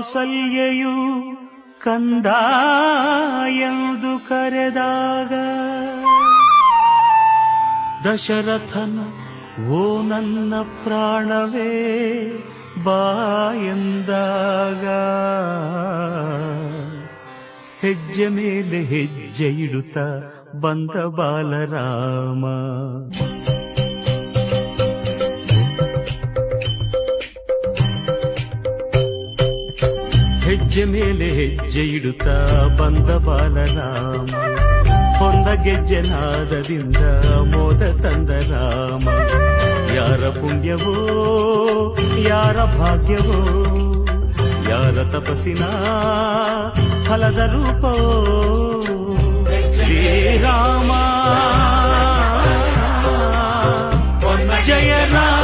ಕೌಸಲ್ಯೆಯು ಕಂದ ಎಂದು ಕರೆದಾಗ ದಶರಥನ ಓ ನನ್ನ ಪ್ರಾಣವೇ ಬಾಯೆಂದಾಗ ಹೆಜ್ಜೆ ಮೇಲೆ ಹೆಜ್ಜೆ ಇಡುತ್ತ ಬಂದ ಬಾಲರಾಮ ಹೆಜ್ಜೆ ಮೇಲೆ ಹೆಜ್ಜೆ ಇಡುತ್ತಾ ಬಂದ ಬಾಲರಾಮ ಹೊಂದ ಗೆಜ್ಜೆ ನಾದದಿಂದ ಮೋದ ತಂದ ರಾಮ ಯಾರ ಪುಣ್ಯವೋ ಯಾರ ಭಾಗ್ಯವೋ ಯಾರ ತಪಸ್ಸಿನ ಫಲದ ರೂಪವೋ ಶ್ರೀರಾಮ ಜಯ ರಾಮ